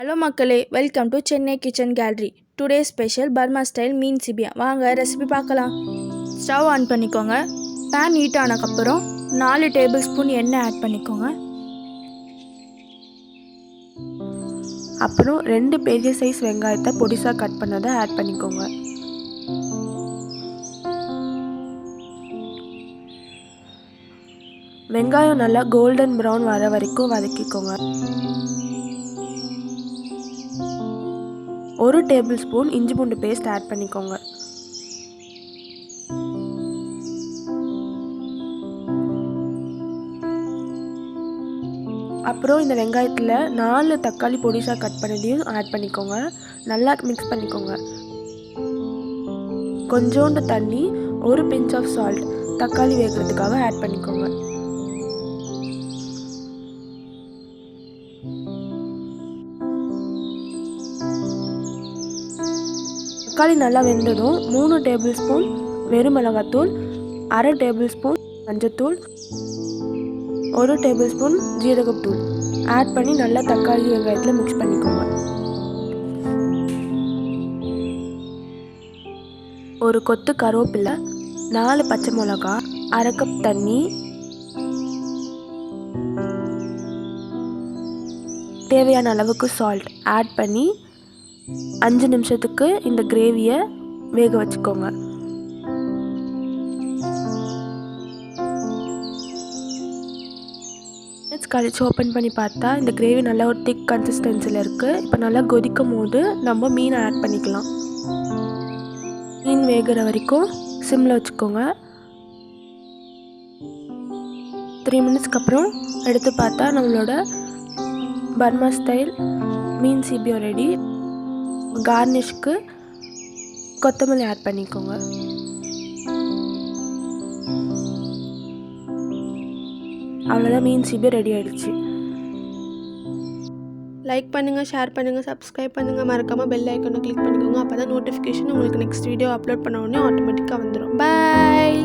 Hello மக்களே, welcome to Chennai kitchen gallery. Today special Burma style மீன் சிபியா. வாங்க ரெசிபி பார்க்கலாம். ஸ்டவ் ஆன் பண்ணிக்கோங்க. பேன் ஹீட் ஆனதுக்கப்புறம் 4 டேபிள் ஸ்பூன் எண்ணெய் ஆட் பண்ணிக்கோங்க. அப்புறம் 2 பெரிய சைஸ் வெங்காயத்தை பொடிசாக கட் பண்ணதை ஆட் பண்ணிக்கோங்க. வெங்காயம் நல்லா கோல்டன் ப்ரௌன் வர வரைக்கும் வதக்கிக்கோங்க. 1 டேபிள் ஸ்பூன் இஞ்சி பூண்டு பேஸ்ட் ஆட் பண்ணிக்கோங்க. அப்புறம் இந்த வெங்காயத்தில் 4 தக்காளி பொடிசாக கட் பண்ணதையும் ஆட் பண்ணிக்கோங்க. நல்லா மிக்ஸ் பண்ணிக்கோங்க. கொஞ்சோண்டு தண்ணி, 1 பிஞ்ச் ஆஃப் சால்ட் தக்காளி வேகிறதுக்காக ஆட் பண்ணிக்கோங்க. தக்காளி நல்லா வெந்ததும் 3 டேபிள் ஸ்பூன் வெறும் மிளகாத்தூள், 1/2 டேபிள் ஸ்பூன் மஞ்சத்தூள், 1 டேபிள் ஸ்பூன் ஜீரகத்தூள் ஆட் பண்ணி நல்லா தக்காளி வெங்காயத்தில் மிக்ஸ் பண்ணிக்கோங்க. ஒரு கொத்து கருவேப்பிலை, 4 பச்சை மிளகா, 1/2 கப் தண்ணி, தேவையான அளவுக்கு சால்ட் ஆட் பண்ணி 5 நிமிஷத்துக்கு இந்த கிரேவியை வேக வச்சுக்கோங்க. கழிச்சு ஓப்பன் பண்ணி பார்த்தா இந்த கிரேவி நல்லா ஒரு திக் கன்சிஸ்டன்சியில் இருக்குது. இப்போ நல்லா கொதிக்கும் போது நம்ம மீனை ஆட் பண்ணிக்கலாம். மீன் வேகிற வரைக்கும் சிம்மில் வச்சுக்கோங்க. 3 மினிட்ஸ்க்கு அப்புறம் எடுத்து பார்த்தா நம்மளோட பர்மா ஸ்டைல் மீன் சீபியம் ரெடி. கார்னிஷ்க்கு கொத்தமல்லி ஆட் பண்ணிக்கோங்க. அவ்வளோதான், மீன் சீபியம் ரெடி ஆகிடுச்சு. லைக் பண்ணுங்கள், ஷேர் பண்ணுங்கள், சப்ஸ்கிரைப் பண்ணுங்கள். மறக்காமல் பெல் ஐக்கானை கிளிக் பண்ணிக்கோங்க. அப்போ தான் நோட்டிஃபிகேஷன் உங்களுக்கு நெக்ஸ்ட் வீடியோ அப்லோட் பண்ண உடனே ஆட்டோமேட்டிக்காக வந்துடும். பாய்.